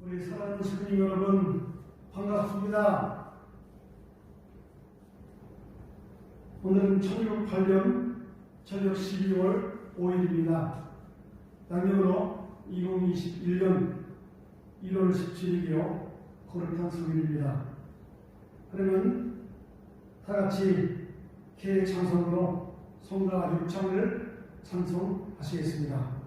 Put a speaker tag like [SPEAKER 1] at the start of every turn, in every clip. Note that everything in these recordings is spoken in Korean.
[SPEAKER 1] 우리 사랑하는 시민님 여러분, 반갑습니다. 오늘은 1608년 저녁 12월 5일입니다. 양력으로 2021년 1월 17일이요. 거룩한 성일입니다. 그러면 다같이 개창성으로 성가 6장을 찬송하시겠습니다.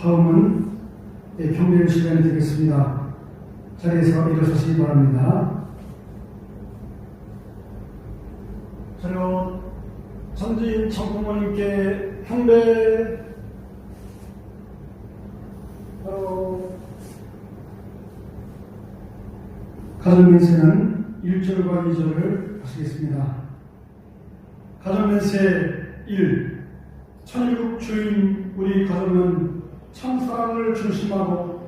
[SPEAKER 1] 다음은 경례 시간이 되겠습니다. 자리에서 일어서시기 바랍니다. 저는 전지인 청부모님께 경배. 바로 가정맹세는 1절과 2절을 하시겠습니다. 가정맹세 1. 천일국 주인 우리 가정은 참사랑을 중심하고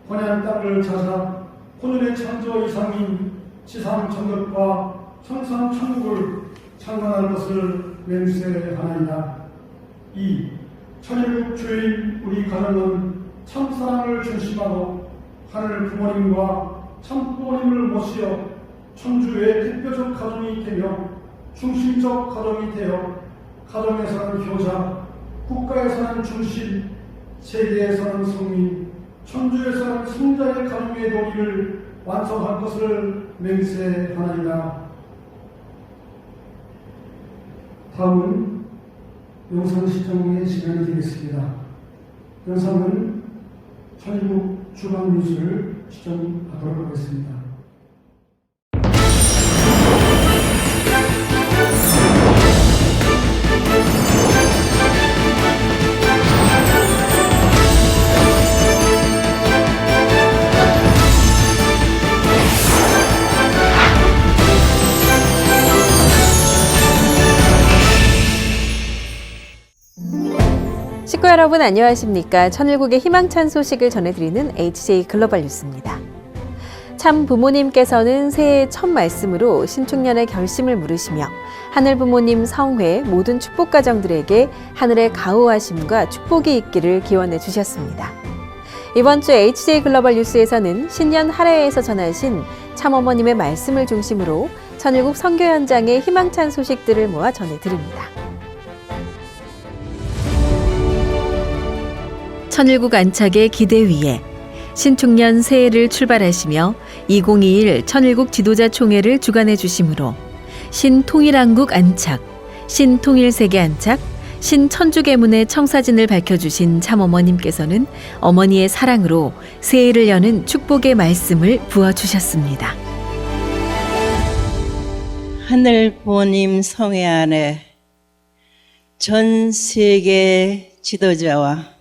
[SPEAKER 1] 번얀 땅을 자자 혼연의 창조 이상인 지상 천국과 천상 천국을 창건할 것을 맹세하나이다. 2. 천일국 주인 우리 가정은 참사랑을 중심하고 하늘 부모님과 참부모님을 모시어 천주의 대표적 가정이 되며 중심적 가정이 되어 가정에서는 효자, 국가에서는 중심, 세계에서는 성민, 천주에서는 성자의 가정의 도리를 완성할 것을 맹세하나이다. 다음은 영상시청의 시간이 되겠습니다. 영상은 천일국 주간뉴스를 시청하도록 하겠습니다.
[SPEAKER 2] 여러분 안녕하십니까? 천일국의 희망찬 소식을 전해드리는 HJ 글로벌 뉴스입니다. 참 부모님께서는 새해 첫 말씀으로 신축년의 결심을 물으시며 하늘 부모님 성회 모든 축복 가정들에게 하늘의 가호하심과 축복이 있기를 기원해 주셨습니다. 이번 주 HJ 글로벌 뉴스에서는 신년 할애에서 전하신 참어머님의 말씀을 중심으로 천일국 선교 현장의 희망찬 소식들을 모아 전해드립니다. 천일국 안착의 기대 위에 신축년 새해를 출발하시며 2021 천일국 지도자 총회를 주관해 주심으로 신통일한국 안착, 신통일세계 안착, 신천주계문의 청사진을 밝혀주신 참어머님께서는 어머니의 사랑으로 새해를 여는 축복의 말씀을 부어주셨습니다.
[SPEAKER 3] 하늘 부모님 성회 안에 전 세계 지도자와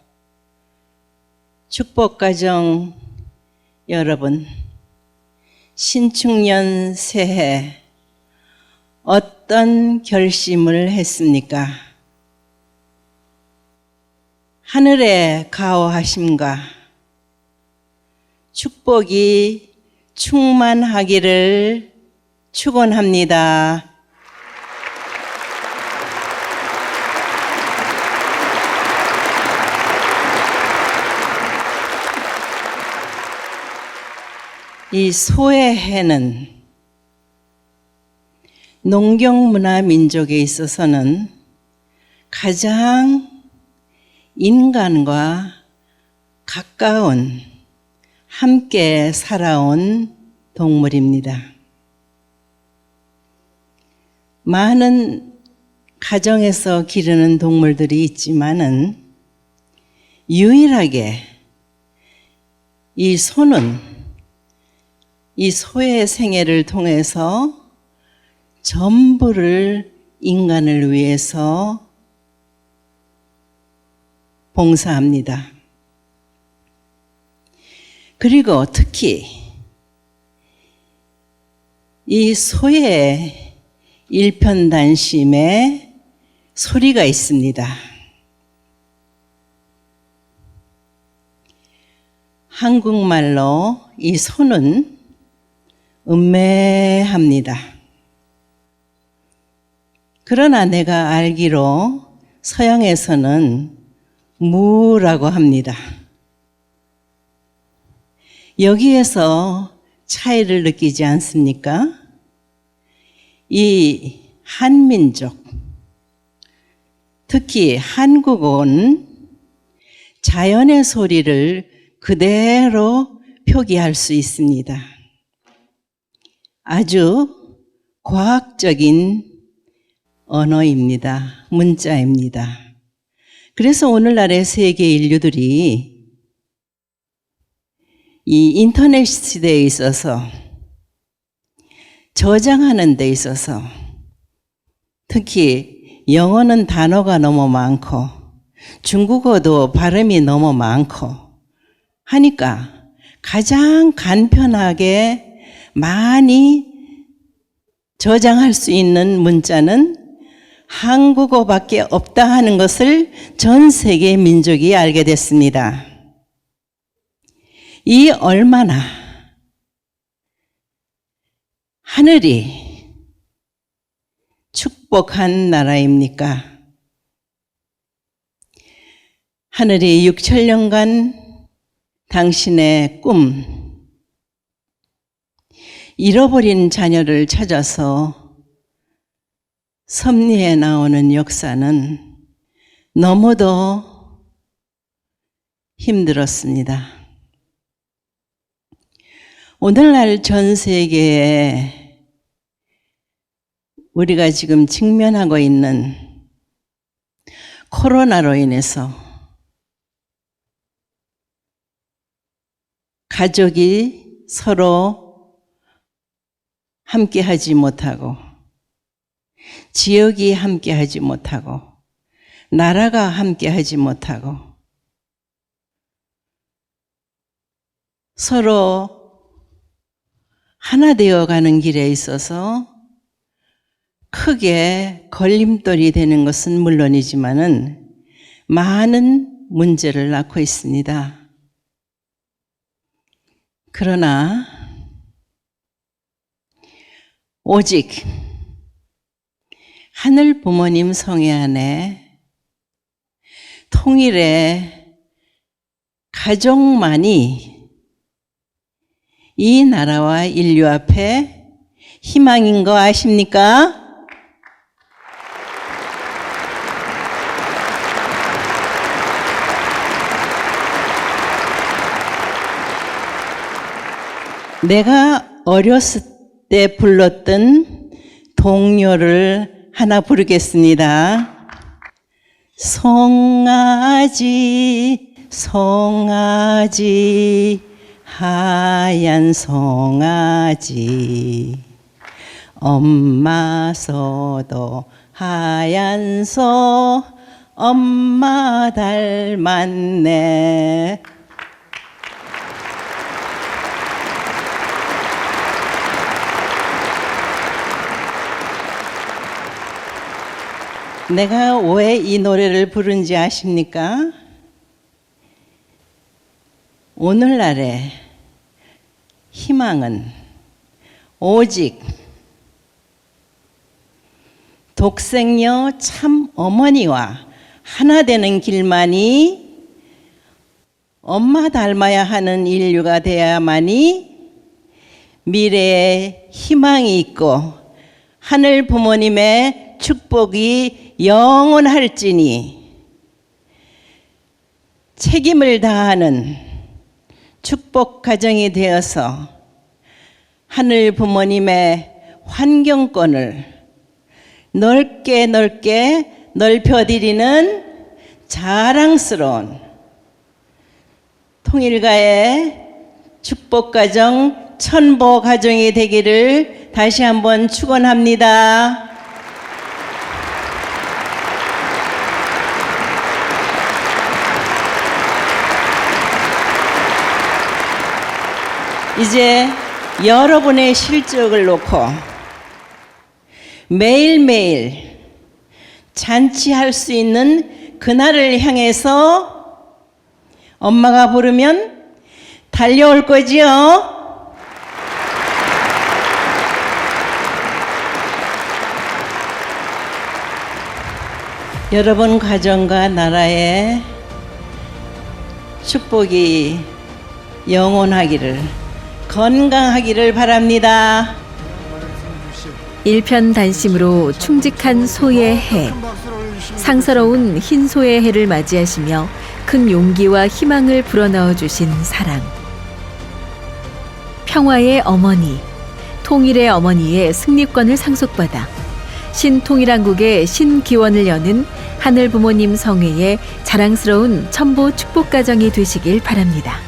[SPEAKER 3] 축복가정 여러분, 신축년 새해 어떤 결심을 했습니까? 하늘의 가호하심과 축복이 충만하기를 축원합니다. 이 소해해는 농경문화 민족에 있어서는 가장 인간과 가까운 함께 살아온 동물입니다. 많은 가정에서 기르는 동물들이 있지만은 유일하게 이 소는 이 소의 생애를 통해서 전부를 인간을 위해서 봉사합니다. 그리고 특히 이 소의 일편단심에 소리가 있습니다. 한국말로 이 소는 음매합니다. 그러나 내가 알기로 서양에서는 무라고 합니다. 여기에서 차이를 느끼지 않습니까? 이 한민족, 특히 한국은 자연의 소리를 그대로 표기할 수 있습니다. 아주 과학적인 언어입니다. 문자입니다. 그래서 오늘날의 세계 인류들이 이 인터넷 시대에 있어서 저장하는 데 있어서 특히 영어는 단어가 너무 많고 중국어도 발음이 너무 많고 하니까 가장 간편하게 많이 저장할 수 있는 문자는 한국어밖에 없다 하는 것을 전 세계 민족이 알게 됐습니다. 이 얼마나 하늘이 축복한 나라입니까? 하늘이 6천년간 당신의 꿈, 잃어버린 자녀를 찾아서 섭리에 나오는 역사는 너무도 힘들었습니다. 오늘날 전 세계에 우리가 지금 직면하고 있는 코로나로 인해서 가족이 서로 함께하지 못하고 지역이 함께하지 못하고 나라가 함께하지 못하고 서로 하나 되어가는 길에 있어서 크게 걸림돌이 되는 것은 물론이지만은 많은 문제를 낳고 있습니다. 그러나 오직 하늘 부모님 성회 안에 통일의 가족만이 이 나라와 인류 앞에 희망인 거 아십니까? 내가 어렸을 때 불렀던 동요를 하나 부르겠습니다. 송아지 송아지 하얀 송아지 엄마 소도 하얀 소 엄마 닮았네. 내가 왜 이 노래를 부른지 아십니까? 오늘날의 희망은 오직 독생녀 참 어머니와 하나 되는 길만이 엄마 닮아야 하는 인류가 되어야만이 미래에 희망이 있고 하늘 부모님의 축복이 영원할지니 책임을 다하는 축복 가정이 되어서 하늘 부모님의 환경권을 넓게 넓혀드리는 자랑스러운 통일가의 축복 가정, 천보 가정이 되기를 다시 한번 축원합니다. 이제 여러분의 실적을 놓고 매일매일 잔치할 수 있는 그날을 향해서 엄마가 부르면 달려올 거지요? 여러분 가정과 나라의 축복이 영원하기를, 건강하기를 바랍니다.
[SPEAKER 2] 일편단심으로 충직한 소의 해, 상서로운 흰 소의 해를 맞이하시며 큰 용기와 희망을 불어넣어 주신 사랑. 평화의 어머니, 통일의 어머니의 승리권을 상속받아 신통일한국의 신기원을 여는 하늘 부모님 성회의 자랑스러운 천보 축복 가정이 되시길 바랍니다.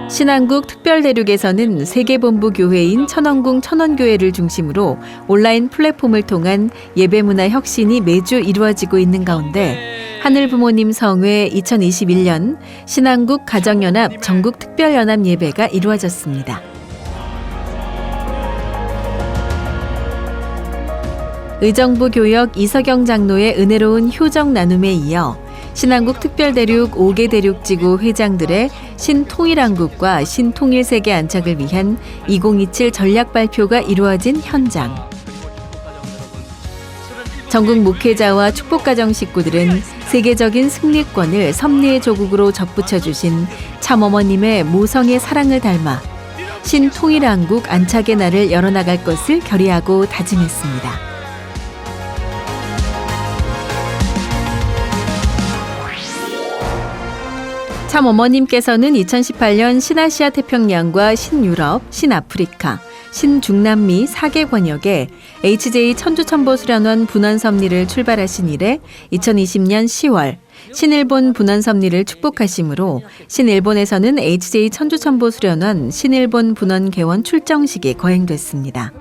[SPEAKER 2] 신한국 특별대륙에서는 세계본부 교회인 천원궁 천원교회를 중심으로 온라인 플랫폼을 통한 예배문화 혁신이 매주 이루어지고 있는 가운데 하늘 부모님 성회 2021년 신한국 가정연합 전국특별연합 예배가 이루어졌습니다. 의정부 교역 이서경 장로의 은혜로운 효정 나눔에 이어 신한국 특별대륙 5개 대륙지구 회장들의 신통일한국과 신통일세계 안착을 위한 2027 전략 발표가 이루어진 현장. 전국 목회자와 축복가정 식구들은 세계적인 승리권을 섭리의 조국으로 접붙여주신 참어머님의 모성의 사랑을 닮아 신통일한국 안착의 날을 열어나갈 것을 결의하고 다짐했습니다. 참 어머님께서는 2018년 신아시아 태평양과 신유럽, 신아프리카, 신중남미 4개 권역에 HJ 천주천보수련원 분원섭리를 출발하신 이래 2020년 10월 신일본 분원섭리를 축복하심으로 신일본에서는 HJ 천주천보수련원 신일본 분원 개원 출정식이 거행됐습니다.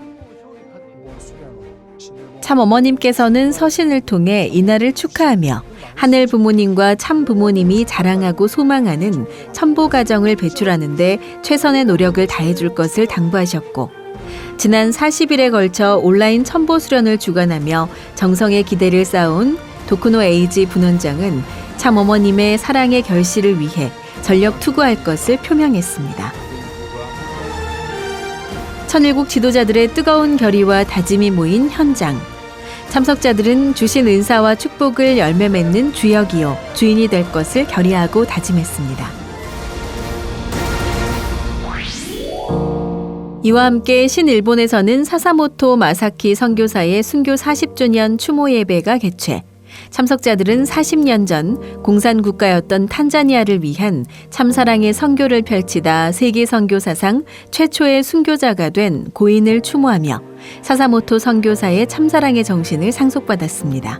[SPEAKER 2] 참 어머님께서는 서신을 통해 이날을 축하하며 하늘 부모님과 참 부모님이 자랑하고 소망하는 첨보 가정을 배출하는 데 최선의 노력을 다해줄 것을 당부하셨고, 지난 40일에 걸쳐 온라인 첨보 수련을 주관하며 정성의 기대를 쌓아온 도쿠노 에이지 분원장은 참 어머님의 사랑의 결실을 위해 전력 투구할 것을 표명했습니다. 천일국 지도자들의 뜨거운 결의와 다짐이 모인 현장. 참석자들은 주신 은사와 축복을 열매 맺는 주역이요 주인이 될 것을 결의하고 다짐했습니다. 이와 함께 신일본에서는 사사모토 마사키 선교사의 순교 40주년 추모 예배가 개최. 참석자들은 40년 전 공산 국가였던 탄자니아를 위한 참사랑의 선교를 펼치다 세계 선교 사상 최초의 순교자가 된 고인을 추모하며 사사모토 선교사의 참사랑의 정신을 상속받았습니다.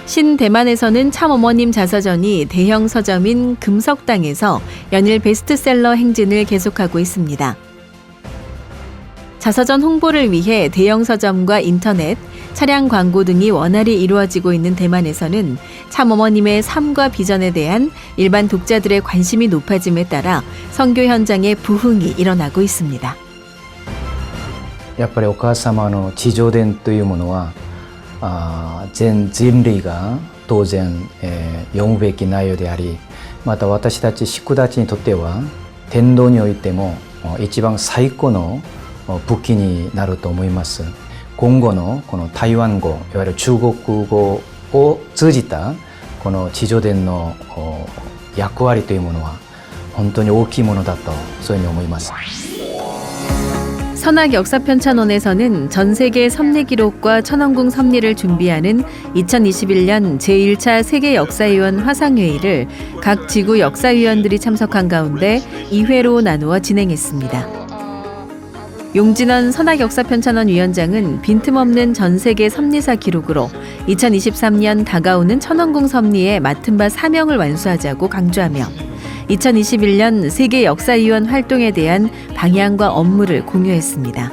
[SPEAKER 2] 신대만에서는 참어머님 자서전이 대형 서점인 금석당에서 연일 베스트셀러 행진을 계속하고 있습니다. 자서전 홍보를 위해 대형 서점과 인터넷, 차량 광고 등이 원활히 이루어지고 있는 대만에서는 참어머님의 삶과 비전에 대한 일반 독자들의 관심이 높아짐에 따라 선교 현장에 부흥이 일어나고 있습니다.
[SPEAKER 4] やっぱりお母様の地上伝というものは全人類が当然、読むべき内容であり、また私たち信徒たちにとっては伝道においても一番最高の武器になると思います。今後のこの台湾語、いわゆる中国語を通じたこの地上伝の役割というものは本当に大きいものだとそういうふうに思います。
[SPEAKER 2] 선악역사편찬원에서는 전세계 섭리 기록과 천왕궁 섭리를 준비하는 2021년 제1차 세계역사위원 화상회의를 각 지구 역사위원들이 참석한 가운데 2회로 나누어 진행했습니다. 용진원 선악역사편찬원 위원장은 빈틈없는 전세계 섭리사 기록으로 2023년 다가오는 천왕궁 섭리에 맡은 바 사명을 완수하자고 강조하며 2021년 세계 역사위원 활동에 대한 방향과 업무를 공유했습니다.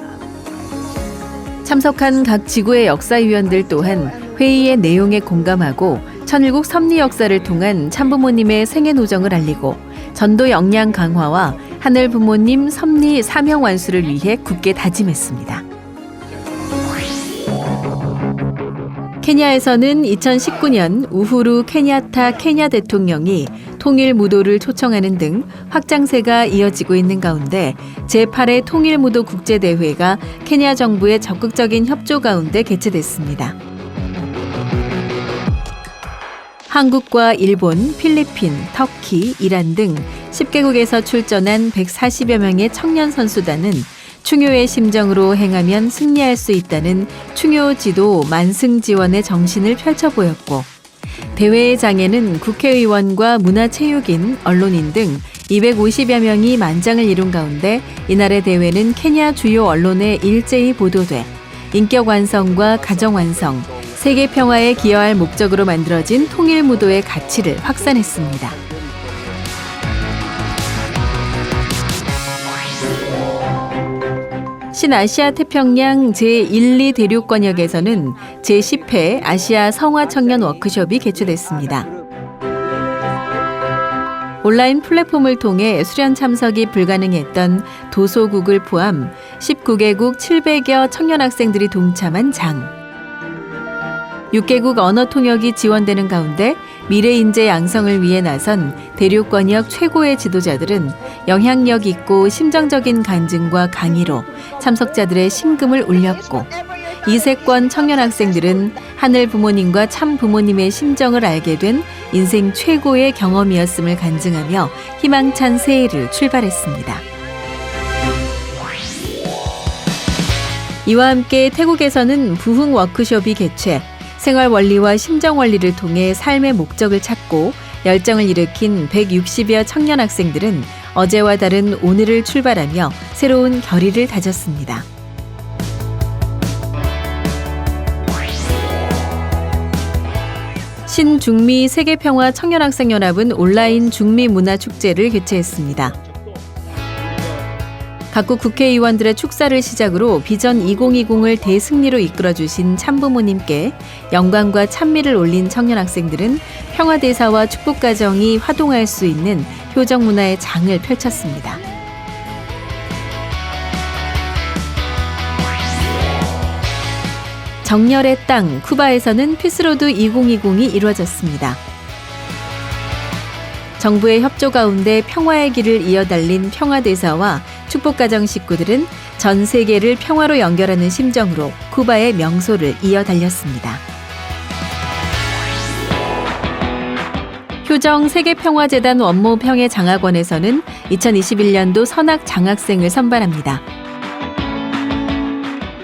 [SPEAKER 2] 참석한 각 지구의 역사위원들 또한 회의의 내용에 공감하고 천일국 섭리 역사를 통한 참부모님의 생애 노정을 알리고 전도 역량 강화와 하늘 부모님 섭리 사명 완수를 위해 굳게 다짐했습니다. 케냐에서는 2019년 우후루 케냐타 케냐 대통령이 통일 무도를 초청하는 등 확장세가 이어지고 있는 가운데 제8회 통일무도 국제대회가 케냐 정부의 적극적인 협조 가운데 개최됐습니다. 한국과 일본, 필리핀, 터키, 이란 등 10개국에서 출전한 140여 명의 청년 선수단은 충효의 심정으로 행하면 승리할 수 있다는 충효지도 만승지원의 정신을 펼쳐보였고, 대회의 장에는 국회의원과 문화체육인, 언론인 등 250여 명이 만장을 이룬 가운데 이날의 대회는 케냐 주요 언론에 일제히 보도돼 인격 완성과 가정 완성, 세계 평화에 기여할 목적으로 만들어진 통일무도의 가치를 확산했습니다. 신아시아 태평양 제1, 2 대륙권역에서는 제10회 아시아 성화 청년 워크숍이 개최됐습니다. 온라인 플랫폼을 통해 수련 참석이 불가능했던 도소국을 포함 19개국 700여 청년 학생들이 동참한 장. 6개국 언어 통역이 지원되는 가운데 미래 인재 양성을 위해 나선 대륙권역 최고의 지도자들은 영향력 있고 심정적인 간증과 강의로 참석자들의 심금을 울렸고, 이세권 청년 학생들은 하늘 부모님과 참 부모님의 심정을 알게 된 인생 최고의 경험이었음을 간증하며 희망찬 새해를 출발했습니다. 이와 함께 태국에서는 부흥 워크숍이 개최, 생활 원리와 심정 원리를 통해 삶의 목적을 찾고 열정을 일으킨 160여 청년 학생들은 어제와 다른 오늘을 출발하며 새로운 결의를 다졌습니다. 신중미 세계평화 청년학생연합은 온라인 중미문화축제를 개최했습니다. 각국 국회의원들의 축사를 시작으로 비전 2020을 대승리로 이끌어주신 참부모님께 영광과 찬미를 올린 청년 학생들은 평화대사와 축복가정이 화동할 수 있는 효정문화의 장을 펼쳤습니다. 정열의 땅 쿠바에서는 피스로드 2020이 이루어졌습니다. 정부의 협조 가운데 평화의 길을 이어달린 평화대사와 축복가정 식구들은 전 세계를 평화로 연결하는 심정으로 쿠바의 명소를 이어달렸습니다. 효정 세계평화재단 원모평의 장학원에서는 2021년도 선학 장학생을 선발합니다.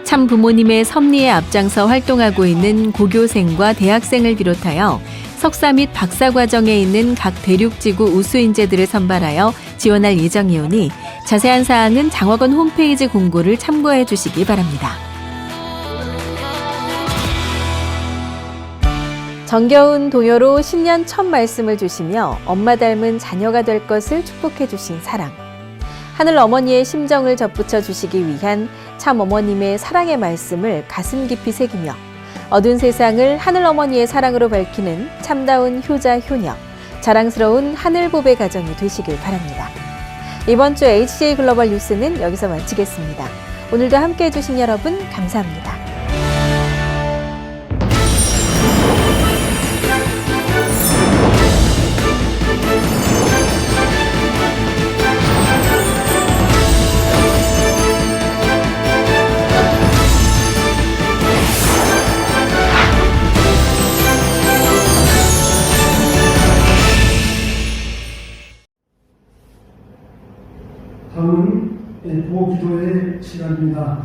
[SPEAKER 2] 참 부모님의 섭리에 앞장서 활동하고 있는 고교생과 대학생을 비롯하여 석사 및 박사 과정에 있는 각 대륙지구 우수 인재들을 선발하여 지원할 예정이오니 자세한 사항은 장학원 홈페이지 공고를 참고해 주시기 바랍니다. 정겨운 동요로 신년 첫 말씀을 주시며 엄마 닮은 자녀가 될 것을 축복해 주신 사랑. 하늘 어머니의 심정을 접붙여 주시기 위한 참 어머님의 사랑의 말씀을 가슴 깊이 새기며 어두운 세상을 하늘 어머니의 사랑으로 밝히는 참다운 효자 효녀, 자랑스러운 하늘보배 가정이 되시길 바랍니다. 이번 주 HJ 글로벌 뉴스는 여기서 마치겠습니다. 오늘도 함께해 주신 여러분 감사합니다.
[SPEAKER 1] 다음은 보기도의 시간입니다.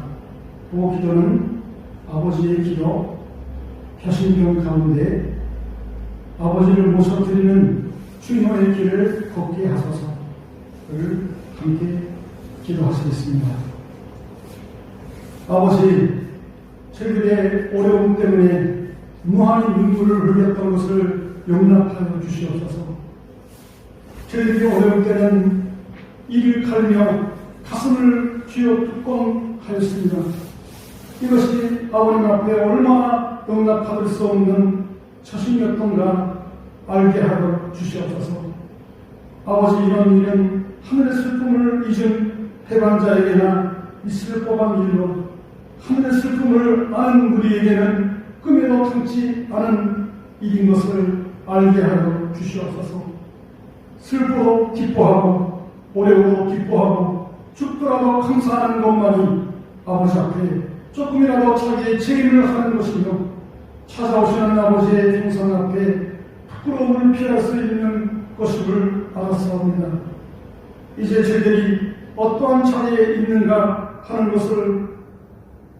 [SPEAKER 1] 보기도는 아버지의 기도, 펴신경 가운데 아버지를 모셔드리는 주님의 길을 걷게 하소서를 함께 기도하시겠습니다. 아버지, 저희들의 어려움 때문에 무한히 눈물을 흘렸던 것을 용납하여 주시옵소서. 저희들의 어려움 때는 이를 갈며 가슴을 쥐어 뚜껑하였습니다. 이것이 아버님 앞에 얼마나 용납받을 수 없는 처신이었던가 알게 하여 주시옵소서. 아버지, 이런 일은 하늘의 슬픔을 잊은 해방자에게나 있을 법한 일로 하늘의 슬픔을 아는 우리에게는 꿈에도 참지 않은 일인 것을 알게 하여 주시옵소서. 슬퍼도 기뻐하고 어려워도 기뻐하고 죽더라도 감사하는 것만이 아버지 앞에 조금이라도 자기의 책임을 하는 것이며 찾아오시는 아버지의 형상 앞에 부끄러움을 피할 수 있는 것임을 알았사옵니다. 이제 저희들이 어떠한 자리에 있는가 하는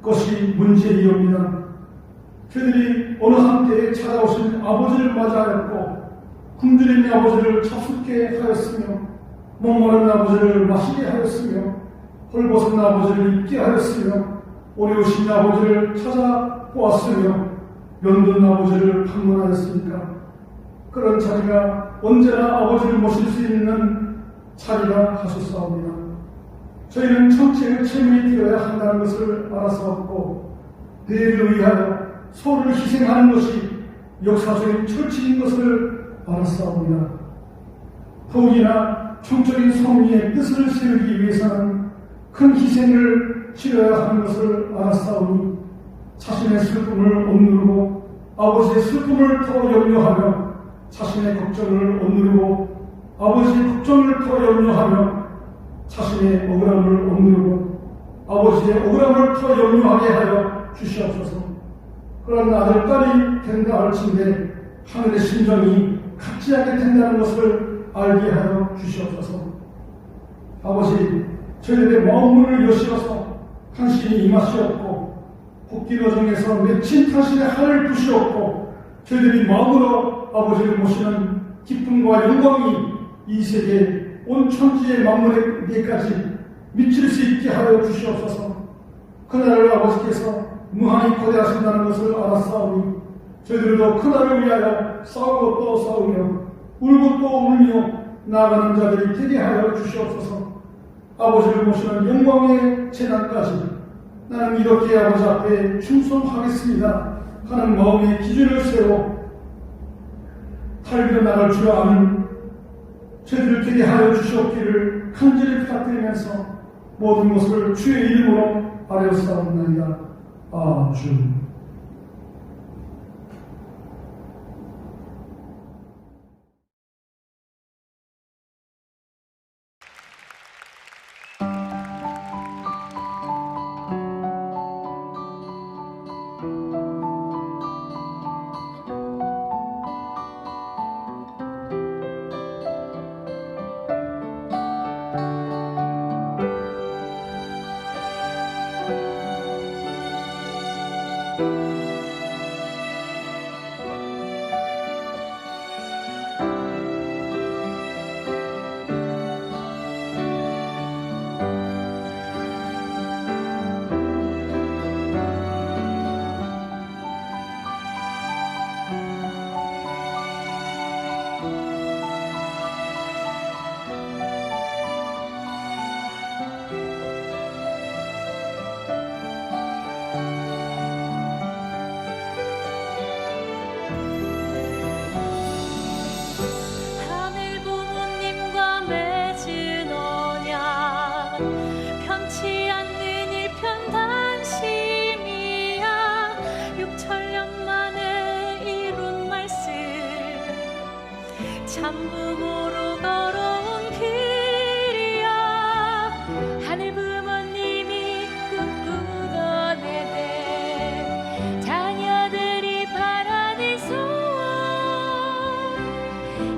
[SPEAKER 1] 것이 문제이옵니다. 저희들이 어느 한때에 찾아오신 아버지를 맞이하였고 굶주린 아버지를 차갑게 하였으며 목마른 아버지를 마시게 하였으며 헐벗은 아버지를 입게 하였으며 어려우신 아버지를 찾아보았으며 연든 아버지를 방문하였으니까 그런 자리가 언제나 아버지를 모실 수 있는 자리가 하셨사옵니다. 저희는 전체의 책임이 되어야 한다는 것을 알아서왔고 내일을 위하여 소를 희생하는 것이 역사적인 철칙인 것을 알았사옵니다. 더욱이나 총적인 섭리의 뜻을 세우기 위해서는 큰 희생을 치러야 하는 것을 알았사오니 자신의 슬픔을 억누르고 아버지의 슬픔을 더 염려하며 자신의 걱정을 억누르고 아버지의 걱정을 더 염려하며 자신의 억울함을 억누르고 아버지의 억울함을 더 염려하게 하여 주시옵소서. 그런 아들, 딸이 된다 할진대 하늘의 심정이 같지 않게 된다는 것을 알게 하여 주시옵소서. 아버지, 저희들의 마음문을 여시어서 당신이 임하시옵고 복귀노정에서 맺힌 당신의 하늘 부시옵고 저희들이 마음으로 아버지를 모시는 기쁨과 영광이 이 세계 온 천지의 만물에게까지 미칠 수 있게 하여 주시옵소서. 그날을 아버지께서 무한히 거대하신다는 것을 알았사오니 저희들도 그날을 위하여 싸우고 또 싸우며 울고 또 울며 나아가는 자들이 되게 하여 주시옵소서. 아버지를 모시는 영광의 재단까지 나는 이렇게 아버지 앞에 충성하겠습니다 하는 마음의 기준을 세워 달려 나갈 줄 아는 저희들 되게 하여 주시옵기를 간절히 부탁드리면서 모든 것을 주의 이름으로 아뢰었사옵나이다. 아주.
[SPEAKER 5] 참부모로 걸어온 길이야. 하늘 부모님이 꿈꾸던 에덴 자녀들이 바라는 소원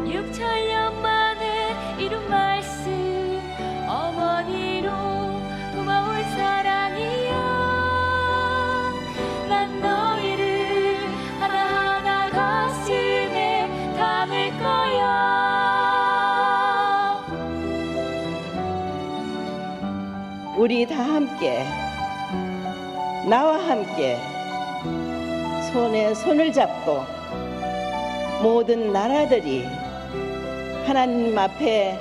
[SPEAKER 5] 6천년 만에 이룬 말씀 어머니로 고마운 사랑이야. 난 너희를 하나하나 가슴에 담을 거야.
[SPEAKER 3] 우리 다 함께 나와 함께 손에 손을 잡고 모든 나라들이 하나님 앞에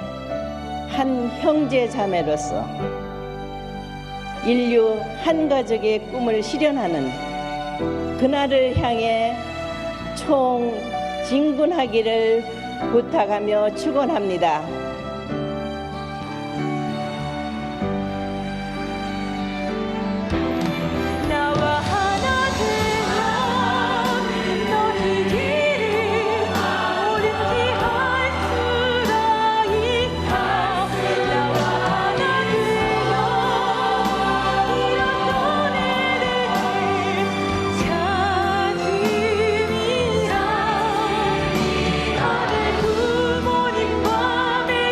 [SPEAKER 3] 한 형제 자매로서 인류 한 가족의 꿈을 실현하는 그날을 향해 총진군하기를 부탁하며 축원합니다.
[SPEAKER 5] 나와 하나 되어 너희 길을 옳은지 할 수가 있어. 나와 하나 되어 이런 노래를 찾음이라. 하늘 부모님과 맺은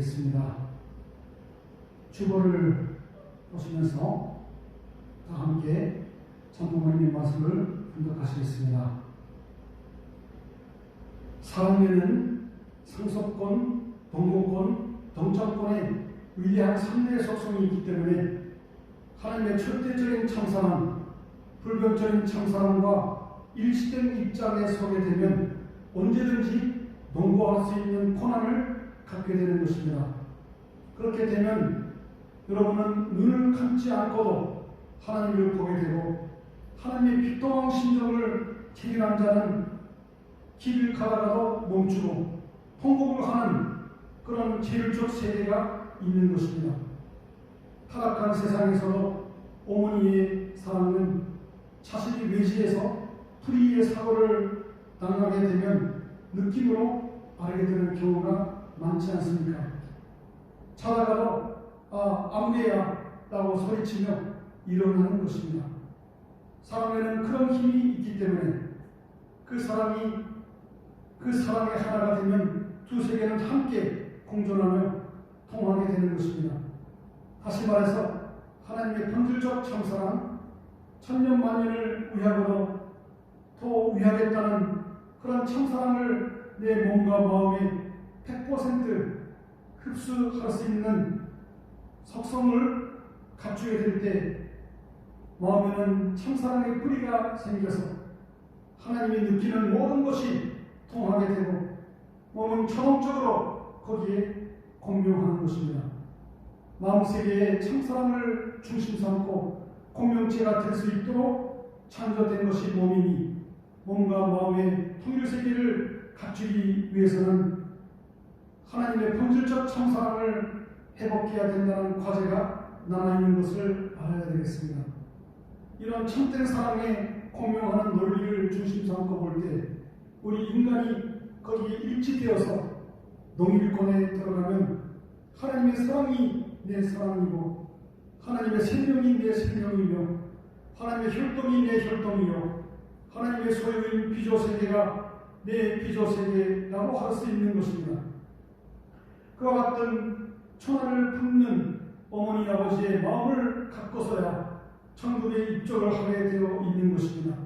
[SPEAKER 1] 드리겠습니다. 주보를 보시면서 다 함께 전부모님의 말씀을 분석하시겠습니다. 사랑에는 상속권, 동거권, 동점권의 위대한 3대의 속성이 있기 때문에 하나님의 절대적인 참사랑, 불변적인 참사랑과 일시된 입장에 서게 되면 언제든지 농구할 수 있는 권한을 갖게 되는 것입니다. 그렇게 되면 여러분은 눈을 감지 않고도 하나님을 보게 되고, 하나님의 비통한 심정을 체결한 자는 길을 가다가도 멈추고 통곡을 하는 그런 제일적 세계가 있는 것입니다. 타락한 세상에서도 어머니의 사랑은 자신이 외지에서 불의의 사고를 당하게 되면 느낌으로 알게 되는 경우가 많지 않습니까? 자다가도 안돼야 라고 소리치며 일어나는 것입니다. 사랑에는 그런 힘이 있기 때문에 그 사랑의 하나가 되면 두세 개는 함께 공존하며 통하게 되는 것입니다. 다시 말해서 하나님의 본질적 참사랑 천년만년을 위하고도 더 위하겠다는 그런 참사랑을 내 몸과 마음에 100% 흡수할 수 있는 속성을 갖추게 될 때 마음에는 참사랑의 뿌리가 생겨서 하나님이 느끼는 모든 것이 통하게 되고 몸은 자동적으로 거기에 공명하는 것입니다. 마음세계에 참사랑을 중심 삼고 공명체가 될 수 있도록 창조된 것이 몸이니 몸과 마음의 통일세계를 갖추기 위해서는 하나님의 본질적 참사랑을 회복해야 된다는 과제가 남아있는 것을 알아야 되겠습니다. 이런 참된 사랑에 공명하는 논리를 중심 삼고 볼 때 우리 인간이 거기에 일치되어서 농일권에 들어가면 하나님의 사랑이 내 사랑이고 하나님의 생명이 내 생명이며 하나님의 혈통이 내 혈통이요 하나님의 소유인 비조세계가 내 비조세계라고 할 수 있는 것입니다. 그와 같은 천하를 품는 어머니 아버지의 마음을 갖고서야 천국에 입적을 하게 되어 있는 것입니다.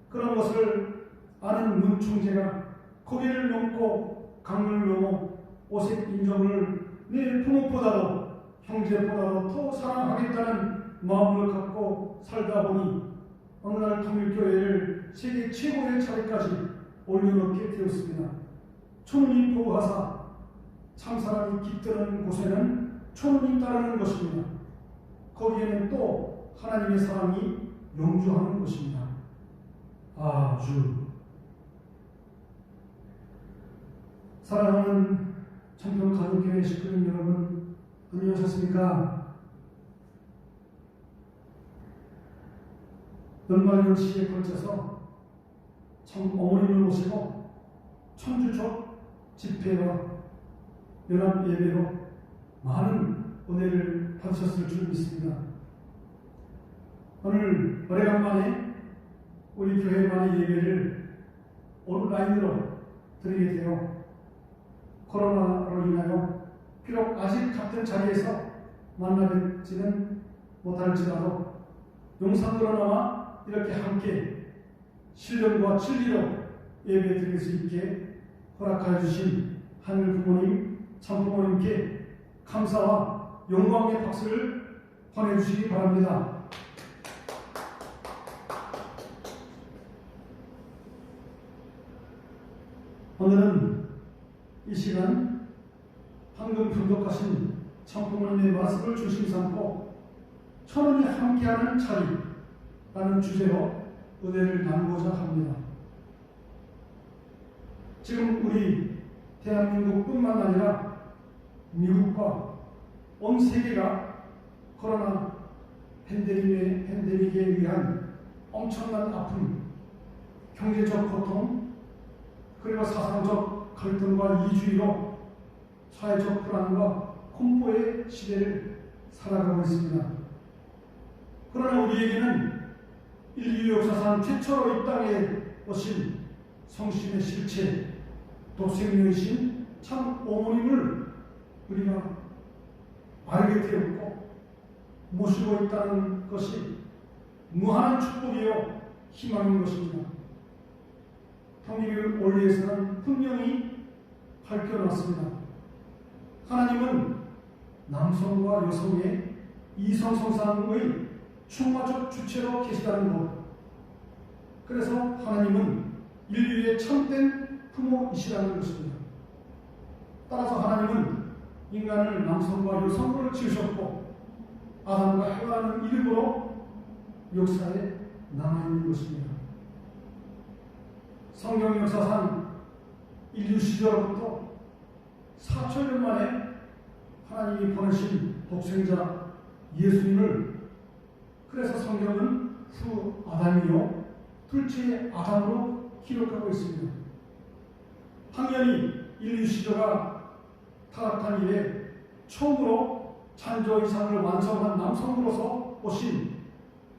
[SPEAKER 1] 그런 것을 아는 문충제가 고개를 넘고 강을 넘어 오색 인정을 내 부모보다도 형제보다도 더 사랑하겠다는 마음을 갖고 살다 보니 어느 날 통일교회를 세계 최고의 자리까지 올려놓게 되었습니다. 초문이 보호하사 참사랑이 깃드는 곳에는 초문이 따르는 것입니다. 거기에는 또 하나님의 사랑이 영주하는 것입니다. 아주 사랑하는 청평가족교회 식구님 여러분, 안녕하셨습니까? 연말연시에 걸쳐서 어머님을 모시고 천주족 집회와 연합 예배로 많은 은혜를 받으셨을 줄 믿습니다. 오늘 오래간만에 우리 교회만의 예배를 온라인으로 드리게 되어 코로나로 인하여 비록 아직 같은 자리에서 만나뵙지는 못할지라도 영상으로나마 이렇게 함께 신령과 진리로 예배 드릴 수 있게 허락하여 주신 하늘 부모님, 참부모님께 감사와 영광의 박수를 보내주시기 바랍니다. 오늘은 이 시간 방금 분독하신 참부모님의 말씀을 중심 삼고 천원이 함께하는 자리라는 주제로 은혜를 나누고자 합니다. 지금 우리 대한민국뿐만 아니라 미국과 온 세계가 코로나 팬데믹에 의한 엄청난 아픔, 경제적 고통, 그리고 사상적 갈등과 이주의로 사회적 불안과 공포의 시대를 살아가고 있습니다. 그러나 우리에게는 인류 역사상 최초로 이 땅에 오신 성신의 실체, 독생녀이신 참 어머님을 우리가 알게 되었고 모시고 있다는 것이 무한한 축복이요 희망인 것입니다. 통일을 원리에서는 분명히 밝혀놨습니다. 하나님은 남성과 여성의 이성성상의 충마적 주체로 계시다는 것. 그래서 하나님은 인류의 참된 부모이시라는 것입니다. 따라서 하나님은 인간을 남성과 여성으로 지으셨고 아담과 해와는 이름으로 역사에 남아있는 것입니다. 성경 역사상 인류 시절부터 4천년 만에 하나님이 보내신 독생자 예수님을 그래서 성경은 후 아담이요 둘째 아담으로 기록하고 있습니다. 당연히 인류 시조가 타락한 이래 처음으로 창조 이상을 완성한 남성으로서 오신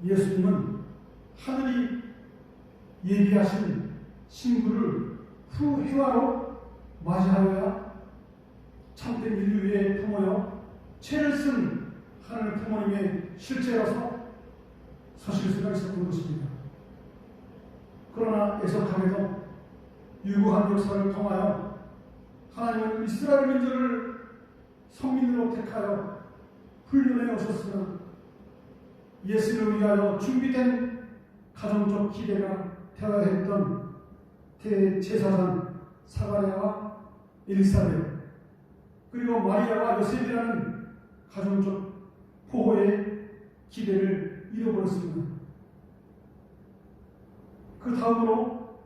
[SPEAKER 1] 예수님은 하늘이 예비하신 신부를 후 해와로 맞이하여야 참된 인류의 부모여 죄를 쓴 하늘 부모님의 실제로서 서실 수가 있었던 것입니다. 그러나 애석하게도 유구한 역사를 통하여 하나님은 이스라엘 민족을 선민으로 택하여 훈련해 오셨으나 예수를 위하여 준비된 가정적 기대가 되어야 했던 대제사장 사가랴와 엘리사벳 그리고 마리아와 요셉이라는 가정적 보호의 기대를 잃어버렸습니다. 그 다음으로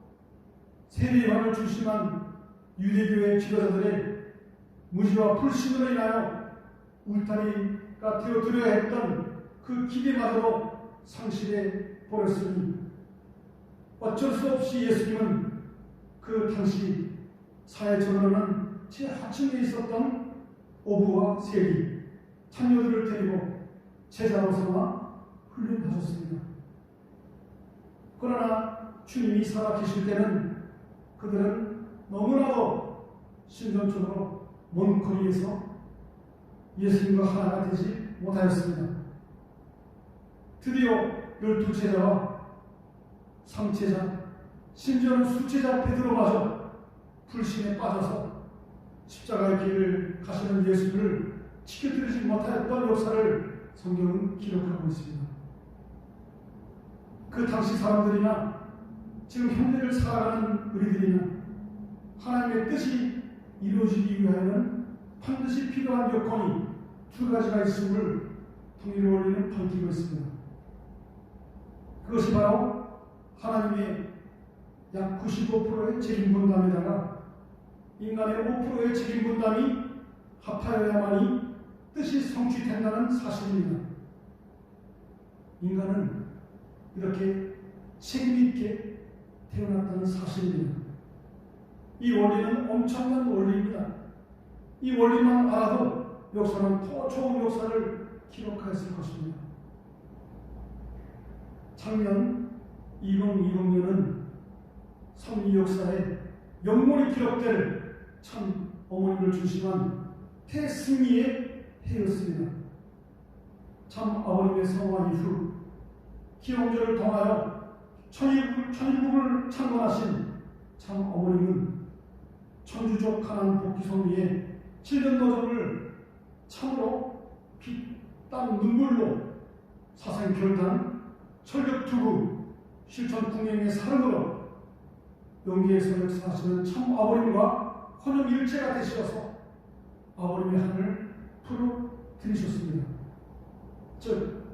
[SPEAKER 1] 세례요한을 중심한 유대교의 지도자들의 무지와 불신으로 인하여 울타리가 되어드려야 했던 그 기대마저도 상실해 버렸으니 어쩔 수 없이 예수님은 그 당시 사회적으로는 제하층에 있었던 어부와 세리, 창녀들을 데리고 제자로 삼아 훈련하셨습니다. 그러나 주님이 살아계실 때는 그들은 너무나도 신전적으로 먼 거리에서 예수님과 하나가 되지 못하였습니다. 드디어 12제자와 3제자, 심지어는 수제자 베드로마저 불신에 빠져서 십자가의 길을 가시는 예수를 지켜드리지 못하였던 역사를 성경은 기록하고 있습니다. 그 당시 사람들이나 지금 현대를 살아가는 우리들이나 하나님의 뜻이 이루어지기 위하여는 반드시 필요한 요건이 두 가지가 있음을 통일의 원리는 밝히고 있습니다. 그것이 바로 하나님의 약 95%의 책임 분담에다가 인간의 5%의 책임 분담이 합하여야만이 뜻이 성취된다는 사실입니다. 인간은 이렇게 책임있게 태어났다는 사실입니다. 이 원리는 엄청난 원리입니다. 이 원리만 알아도 역사는 더 좋은 역사를 기록하였을 것입니다. 작년 2020년은 섭리 역사에 영원히 기록될 참 어머니를 중심한 태승리의 해였습니다. 참 아버님의 성화 이후 기영조를 통하여 천일국을 창건하신 참 어머님은 천주족 가난 복귀성 위에 칠전 노정을 참으로 피, 땀, 눈물로 사생 결단, 철벽투구, 실천 궁행의 사랑으로 용기에서 역사하시는 참 아버님과 혼연일체가 되시어서 아버님의 하늘을 풀어드리셨습니다. 즉,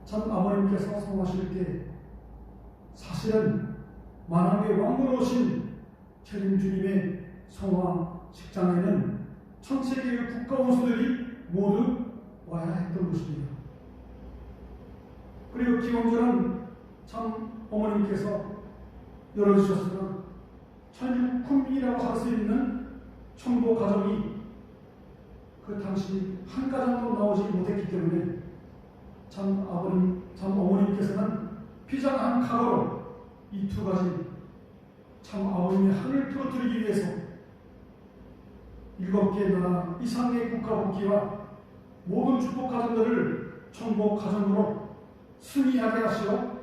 [SPEAKER 1] 참 아버님께서 성하실 때 사실은 만왕의 왕으로 오신 책임 주님의 성화 식장에는 전 세계의 국가 원수들이 모두 와야 했던 것입니다. 그리고 기원전은 참 어머님께서 열어주셨으나 천국 국민이라고 할 수 있는 천보 가정이 그 당시 한 가정도 나오지 못했기 때문에 참 어머님께서는 비장한 각오로 이 두 가지 참 아버님의 하늘을 풀어드리기 위해서 7개 나라 이상의 국가복귀와 모든 축복 가정들을 천국 가정으로 승리하게 하시어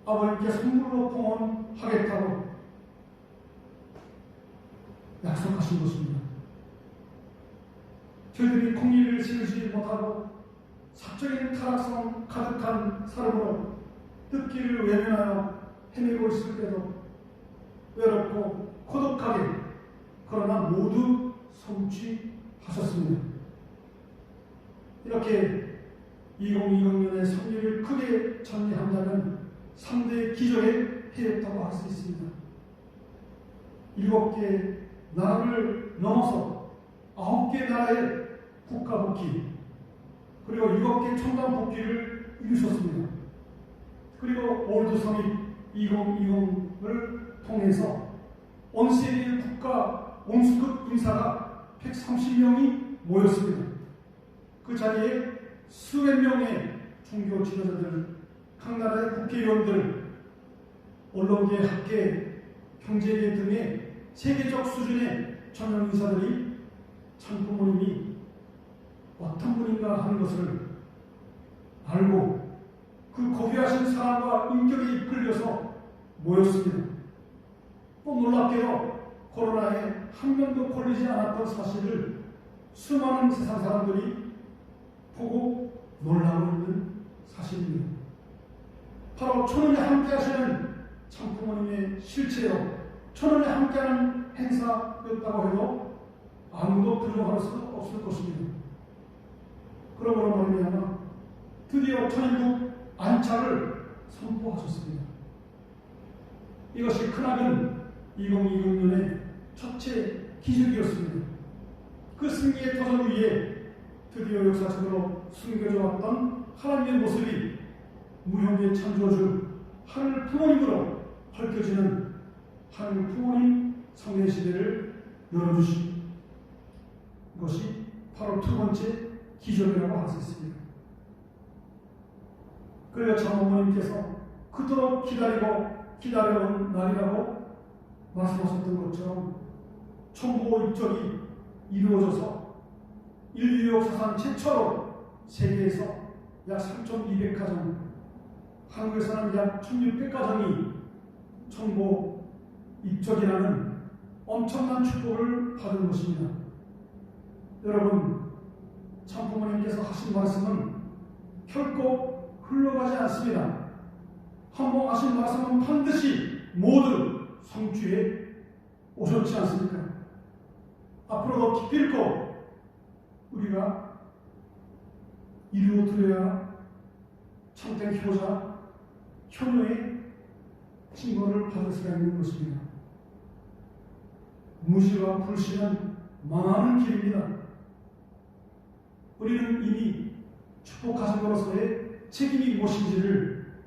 [SPEAKER 1] 아버님께 선물로 봉헌하겠다고 약속하신 것입니다. 저희들이 공의를 지르지 못하고 사적인 타락성 가득한 삶으로 뜻길을 외면하여 헤매고 있을 때도 외롭고 고독하게 그러나 모두 성취하셨습니다. 이렇게 2020년의 승리를 크게 정리한다면 3대 기적의 해였다고 할 수 있습니다. 7개 나라를 넘어서 9개 나라의 국가복귀 그리고 7개 첨단복귀를 이루셨습니다. 그리고 월드서밋 2020을 통해서 온세계 국가 원수급 인사가 130명이 모였습니다. 그 자리에 수백 명의 종교 지도자들, 각 나라의 국회의원들, 언론계, 학계, 경제계 등의 세계적 수준의 전형 인사들이 참 부모님이 어떤 분인가 하는 것을 알고 그 고귀하신 사랑과 인격에 이끌려서 모였습니다. 또 놀랍게도 코로나에 한 명도 걸리지 않았던 사실을 수많은 세상 사람들이 보고 놀라고 있는 사실입니다. 바로 천원이 함께 하시는 참 부모님의 실체요, 천원이 함께하는 행사였다고 해도 아무도 부정할 수 없을 것입니다. 그러므로 말미암아 드디어 천일국 안착을 선포하셨습니다. 이것이 크나큰 2020년의 첫째 기적이었습니다. 그 승리의 터전 위에 드디어 역사적으로 숨겨져 왔던 하나님의 모습이 무형의 창조주 하늘 부모님으로 밝혀지는 하늘 부모님 성례 시대를 열어주신 것이 바로 두 번째 기적이라고 할 수 있습니다. 그리고 장모님께서 그토록 기다려온 날이라고 말씀하셨던 것처럼 천고 입적이 이루어져서 인류 역사상 최초로 세계에서 약 3,200가정, 한국에서는 약 1,600가정이 천고 입적이라는 엄청난 축복을 받은 것입니다. 여러분, 참부모님께서 하신 말씀은 결코 흘러가지 않습니다. 한번 하신 말씀은 반드시 모두 성취해 오셨지 않습니까? 앞으로도 기필코 우리가 이루어드려야 참된 효자, 효녀의 징벌을 받을 수가 있는 것입니다. 무지와 불신은 망하는 길입니다. 우리는 이미 축복 가정으로서의 책임이 무엇인지를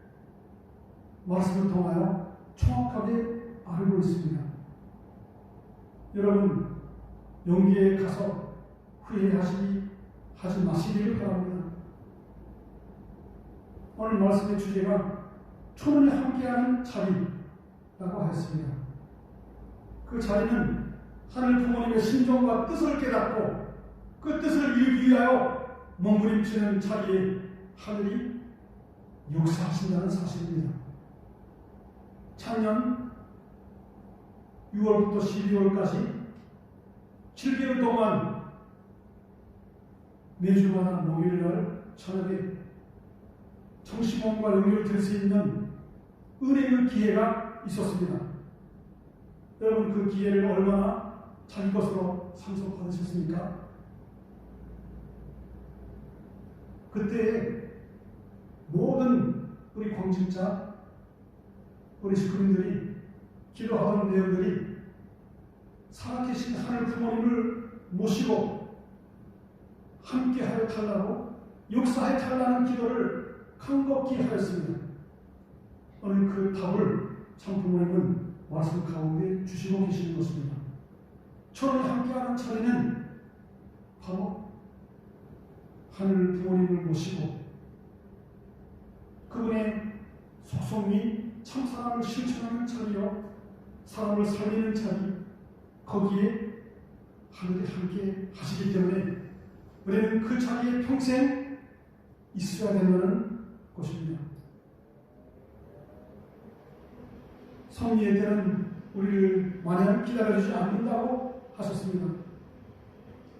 [SPEAKER 1] 말씀을 통하여 정확하게 알고 있습니다. 여러분, 용기에 가서 후회하지 마시기를 바랍니다. 오늘 말씀의 주제가 초론이 함께하는 자리라고 하였습니다. 그 자리는 하늘 부모님의 심정과 뜻을 깨닫고 그 뜻을 이루기 위하여 몸부림치는 자리에 하늘이 역사하신다는 사실입니다. 작년 6월부터 12월까지 7개월 동안 매주마다 목요일날 저녁에 정시모임과 연결될 수 있는 은혜의 기회가 있었습니다. 여러분, 그 기회를 얼마나 자기 것으로 상속받으셨습니까? 그때 모든 우리 공직자, 우리 식구님들이 기도하던 내용들이 살아계신 하늘 부모님을 모시고 함께하여 달라고 역사해 달라는 기도를 간곡히 하였습니다. 오늘 그 답을 참 부모님은 말씀 가운데 주시고 계시는 것입니다. 초론이 함께하는 차례는 바로 하늘 부모님을 모시고 그분의 속성이 참사랑을 실천하는 자리요, 사람을 살리는 자리, 거기에 하늘이 함께 하시기 때문에 우리는 그 자리에 평생 있어야 된다는 것입니다. 섭리의 때는 우리를 마냥 기다려주지 않는다고 하셨습니다.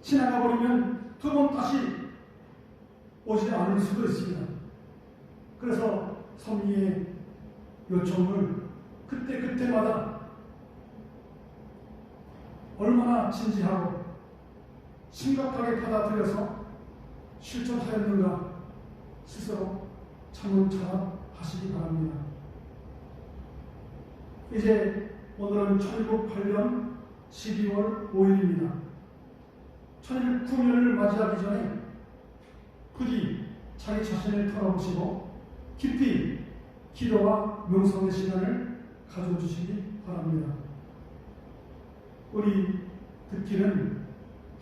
[SPEAKER 1] 지나가 버리면 두 번 다시 오지 않을 수도 있습니다. 그래서 섭리의 요청을 그때마다 얼마나 진지하고 심각하게 받아들여서 실천하였는가 스스로 차문차답하시기 바랍니다. 이제 오늘은 1908년 12월 5일입니다. 1909년을 맞이하기 전에 부디 자기 자신을 돌아보시고 깊이 기도와 명상의 시간을 가져주시기 바랍니다. 우리 듣기는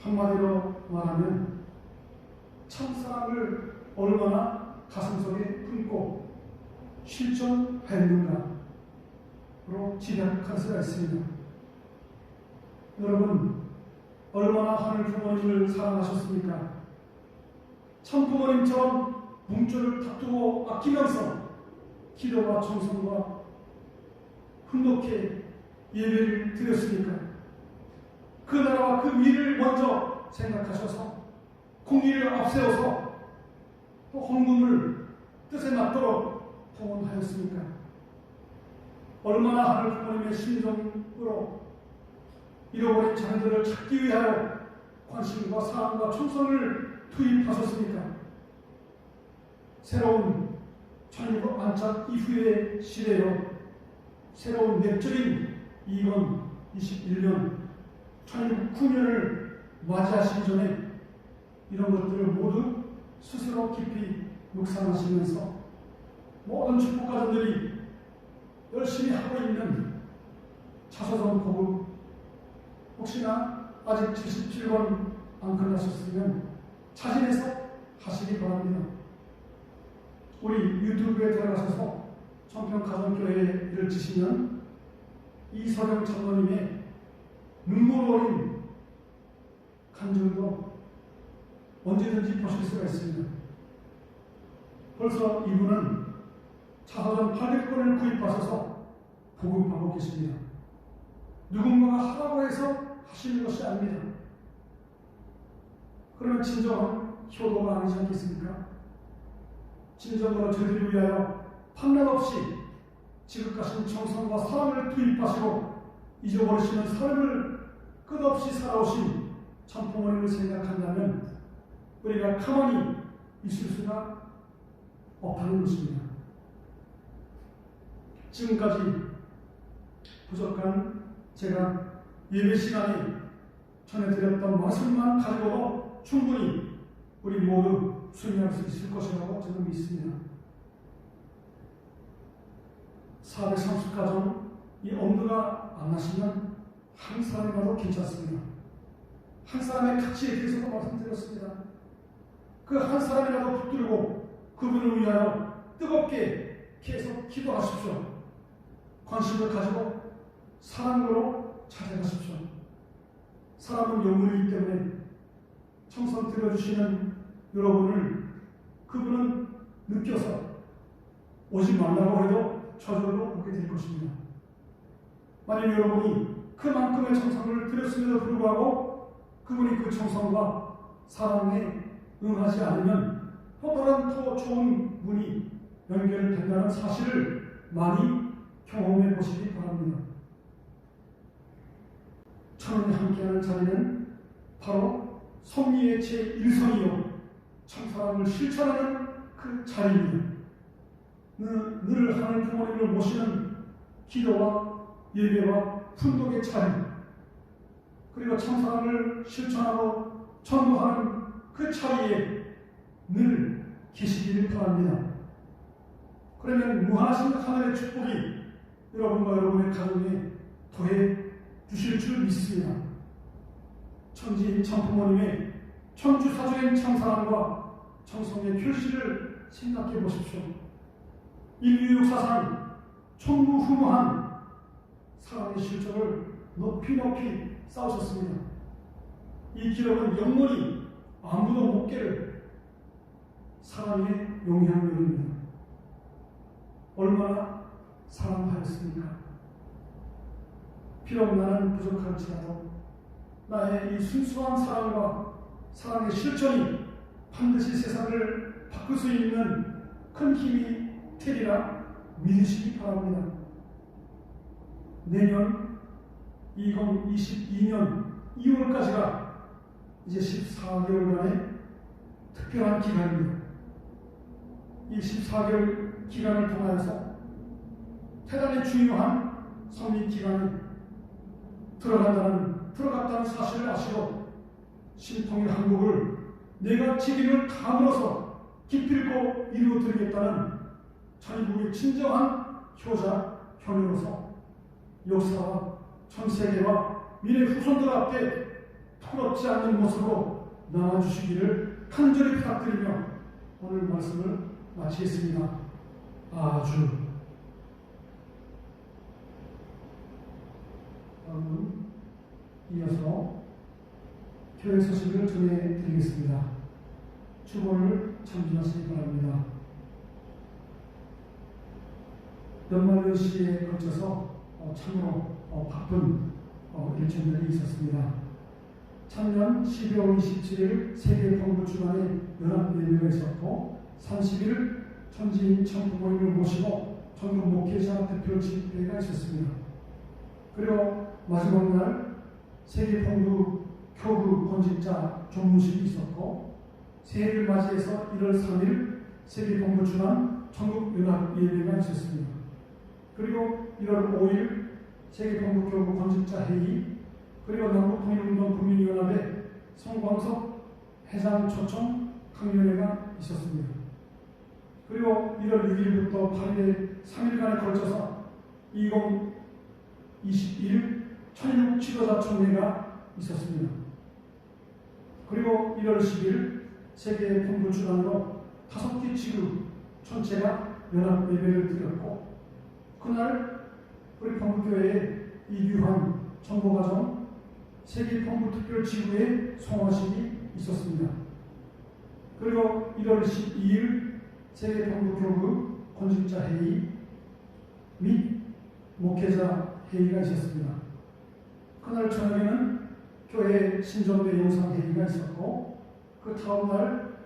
[SPEAKER 1] 한마디로 말하면 참사랑을 얼마나 가슴속에 품고 실천했는가로 지략할 수가 있습니다. 여러분, 얼마나 하늘 부모님을 사랑하셨습니까? 참 부모님처럼 뭉조를 다투고 아끼면서 기도와 정성과 훈독해 예배를 드렸습니까? 그 나라와 그 위를 먼저 생각하셔서 공의를 앞세워서 또 헌금을 뜻에 맞도록 봉헌하였습니까? 얼마나 하늘 부모님의 심정으로 잃어버린 자녀들을 찾기 위하여 관심과 사랑과 충성을 투입하셨습니까? 새로운 1900 안착 이후의 시대요, 새로운 냅적인 2021년 1909년을 맞이하시기 전에 이런 것들을 모두 스스로 깊이 묵상하시면서 모든 축복가정들이 열심히 하고 있는 자서전 복음, 혹시나 아직 77권 안 끝나셨으면 자신에서 하시기 바랍니다. 우리 유튜브에 들어가셔서 청평가정교회를 치시면 이서령 장로님의 눈물 어린 간증도 언제든지 보실 수가 있습니다. 벌써 이분은 자서전 800권을 구입하셔서 복음하고 계십니다. 누군가가 하라고 해서 하시는 것이 아닙니다. 그러면 진정한 효도가 아니지 않겠습니까? 진정으로 저희를 위하여 판단 없이 지극하신 정성과 사랑을 투입하시고 잊어버리시는 삶을 끝없이 살아오신 참부모님을 생각한다면 우리가 가만히 있을 수가 없다는 것입니다. 지금까지 부족한 제가 예배 시간에 전해드렸던 말씀만 가지고도 충분히 우리 모두 수행할 수 있을 것이라고 저는 믿습니다. 430가정 이 엄두가 안 나시면 한 사람이라도 괜찮습니다. 한 사람의 가치에 대해서도 말씀드렸습니다. 그 한 사람이라도 붙들고 그분을 위하여 뜨겁게 계속 기도하십시오. 관심을 가지고 사랑으로 찾아가십시오. 사람은 영물이기 때문에 청선 드려주시는 여러분을 그분은 느껴서 오지 말라고 해도 저절로 오게 될 것입니다. 만약 여러분이 그만큼의 청성을 드렸음에도 불구하고 그분이 그 청성과 사랑에 응하지 않으면 또 다른 더 좋은 분이 연결된다는 사실을 많이 경험해 보시기 바랍니다. 천원이 함께하는 자리는 바로 섭리의 제1선이요 참사랑을 실천하는 그 자리입니다. 늘 하늘 부모님을 모시는 기도와 예배와 fun독의 자리, 그리고 참사랑을 실천하고 전도하는 그 자리에 늘 계시기를 바랍니다. 그러면 무한하신 하늘의 축복이 여러분과 여러분의 가정에 더해 주실 줄 믿습니다. 천지인 참부모님의 천주사주인 참사랑과 청성의 결실을 생각해 보십시오. 인류 역사상 천무후무한 사랑의 실적을 높이 쌓으셨습니다. 이 기록은 영원히 아무도 못 깨를 사랑의 용향률입니다. 얼마나 사랑하였습니까? 비록 나는 부족할지라도 나의 이 순수한 사랑과 사랑의 실천이 반드시 세상을 바꿀 수 있는 큰 힘이 되리라 믿으시기 바랍니다. 내년 2022년 2월까지가 이제 14개월간의 특별한 기간입니다. 이 14개월 기간을 통하여서 대단히 중요한 성립 기간이 들어갔다는 사실을 아시고 신통일 한국을 내가 책임을 다함으로써 기필코 이루어드리겠다는 전국의 진정한 효자, 현우로서 역사와 전 세계와 미래 후손들 앞에 털없지 않는 모습으로 남아주시기를 간절히 부탁드리며 오늘 말씀을 마치겠습니다. 아주. 이어서 교회 소식을 전해드리겠습니다. 주보를 참조하시기 바랍니다. 연말연시에 걸쳐서 참으로 바쁜 일정들이 있었습니다. 작년 12월 27일 세계본부 주간에 연합예배가 있었고 30일 천지인 청부모님을 모시고 전국 목회자 대표 집회가 있었습니다. 그리고 마지막 날 세계본부 교구 건직자 종무식이 있었고 새해를 맞이해서 1월 3일 세계본부 주간 전국 연합 예배가 있었습니다. 그리고 1월 5일 세계본부 교구 건직자 회의, 그리고 남북통일운동 국민위원회 송광석 회장 초청 강연회가 있었습니다. 그리고 1월 6일부터 8일 3일간에 걸쳐서 2021 천일국 지도자 총회가 있었습니다. 그리고 1월 10일 세계 본부 주관으로 5개 지구 전체가 연합 예배를 드렸고, 그날 우리 본부교회에 이규환 정보과정 세계 본부 특별 지구의 송화식이 있었습니다. 그리고 1월 12일 세계 본부 교구 건직자 회의 및 목회자 회의가 있었습니다. 그날 저녁에는 교회 신전배 영상회의가 있었고, 그 다음날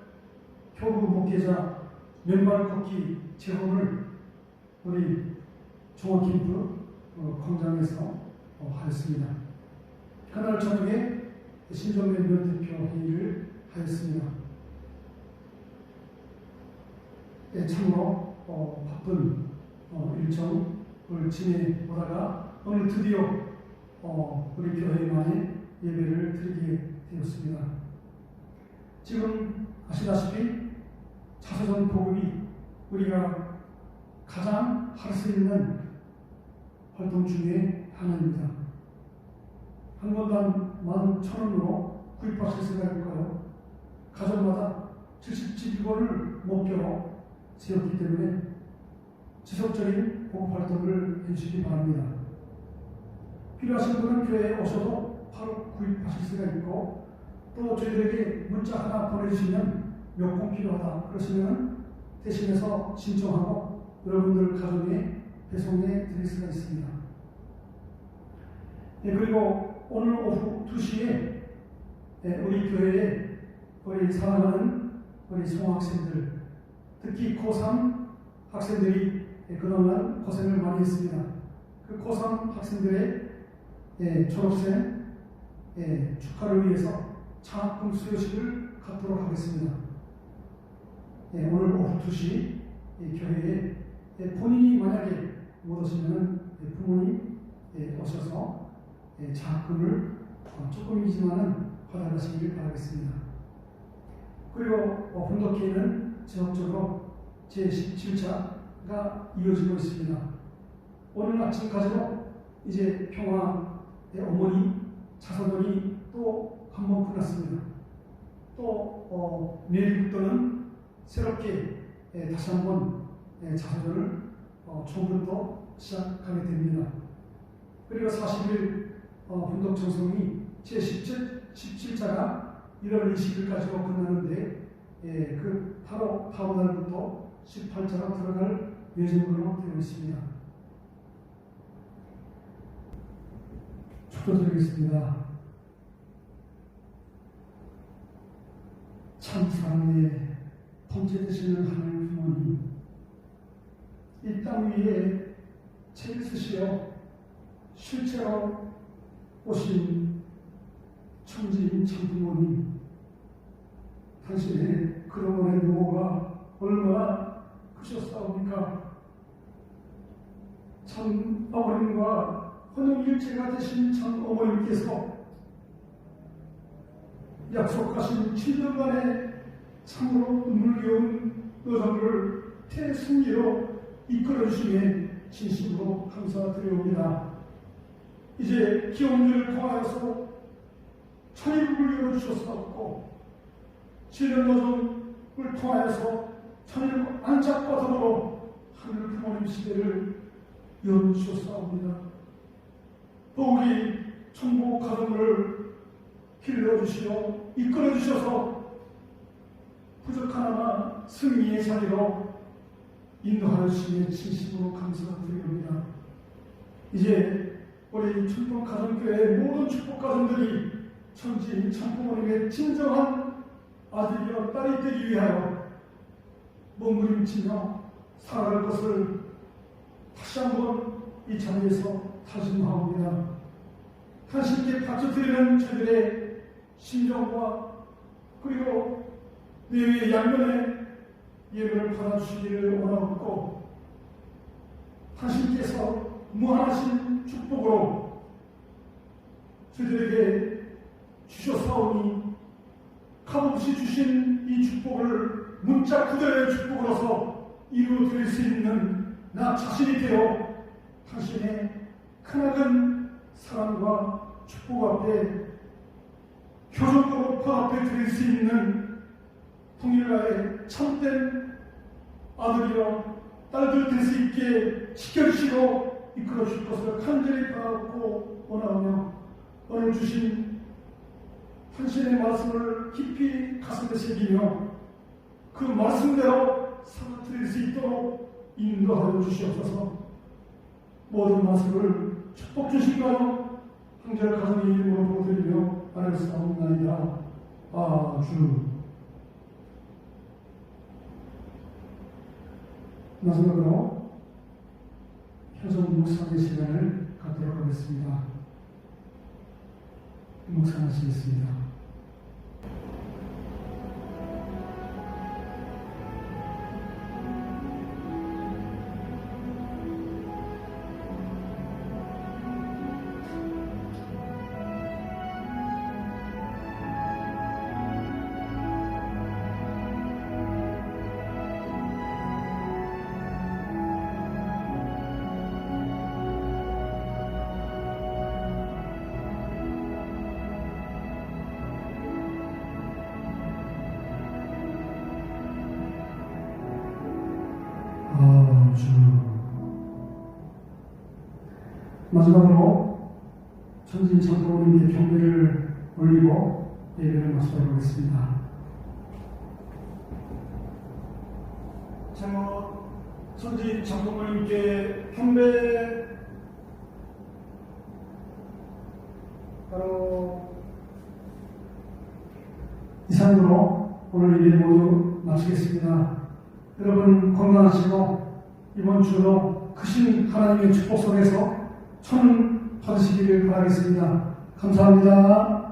[SPEAKER 1] 교구 목회자 맨발 걷기 체험을 우리 종합캠프 광장에서 하였습니다. 그날 저녁에 신전배 면대표 회의를 하였습니다. 참으로 바쁜 일정을 지내보다가 오늘 드디어 우리 교회만의 예배를 드리게 되었습니다. 지금 아시다시피 자서전 보급이 우리가 가장 할 수 있는 활동 중에 하나입니다. 한 권당 11,000원으로 구입하실 수가 있고요. 가정마다 77권을 목표로 세웠기 때문에 지속적인 보급 활동을 해주시기 바랍니다. 필요하신 분은 교회에 오셔도 바로 구입하실 수가 있고, 또 저희들에게 문자 하나 보내주시면 몇 권 필요하다 그러시면 대신해서 신청하고 여러분들 가정에 배송해 드릴 수가 있습니다. 그리고 오늘 오후 2시에 우리 교회에 우리 사랑하는 우리 송학생들, 특히 고3 학생들이 그동안 고생을 많이 했습니다. 그 고3 학생들의 졸업생 축하를 위해서 장학금 수여식을 갖도록 하겠습니다. 오늘 오후 2시 교회에 본인이 만약에 못 오시면 부모님 오셔서 장학금을 조금이지만은 받아가시길 바라겠습니다. 그리고 분덕회는 지속적으로 제17차가 이어지고 있습니다. 오늘 아침까지도 이제 평화의 어머니 자서전이 또 한 번 끝났습니다. 또 내일부터는 새롭게 다시 한번 자서전을 처음부터 시작하게 됩니다. 그리고 40일 분덕청송이 제17 제17차가 1월 20일 가지고 끝나는데 그 바로 다음 날부터 18차로 들어갈 예정으로 되어 있습니다. 축도드리겠습니다. 참 사랑의 통치 되시는 하나님 부모님, 이 땅 위에 책 쓰시어 실제로 오신 천지인 참부모님, 당신의 그동안의 노고가 얼마나 크셨사옵니까? 참 아버님과 혼연일체가 되신 참 어머님께서 약속하신 7년간의 참으로 눈물겨운 여정을 태승리로 이끌어주심에 진심으로 감사드려옵니다. 이제 기원들을 통하여서 천일국을 열어주셨사옵고 7년 여정을 통하여서 천일국 안착과 더불어 하늘 부모님 시대를 열어주셨사옵니다. 또 우리 천국 가정을 길러주시어 이끌어주셔서 부족하나마 승리의 자리로 인도하여 주시에 진심으로 감사드립니다. 이제 우리 천국 가정교회의 모든 축복 가정들이 천지인 참부모님의 진정한 아들이여 딸이 되기 위하여 몸부림치며 살아갈 것을 다시 한번 이 자리에서 다짐하옵니다. 당신께 바쳐드리는 저들의 심정과 그리고 내외 양면의 예배를 받아주시기를 원하옵고, 당신께서 무한하신 축복으로 저들에게 주셨사오니 값없이 주신 이 축복을 문자 그대로의 축복으로서 이루어드릴 수 있는 나 자신이 되어 당신의 크나큰 사랑과 축복 앞에 교정으로 보답해 드릴 수 있는 통일가의 참된 아들이여 딸들 될 수 있게 지켜주시고 이끌어 주실 것을 간절히 바라고 원하며 오늘 주신 당신의 말씀을 깊이 가슴에 새기며 그 말씀대로 살아드릴 수 있도록 인도하여 주시옵소서. 모든 말씀을 축복 주신가요? 형제를 가정의 이름으로 보드리며 아뢰사옵나이다. 아주. 마지막으로 효성 묵상의 시간을 갖도록 하겠습니다. 묵상하시겠습니다. 마지막으로 천진 참부모님께 경배를 올리고 예배를 마치도록 하겠습니다. 참으로 천진 참부모님께 경배 바로 이상으로 오늘 예배 모두 마치겠습니다. 여러분 건강하시고 이번 주도 크신 하나님의 축복 속에서 천은 받으시기를 바라겠습니다. 감사합니다.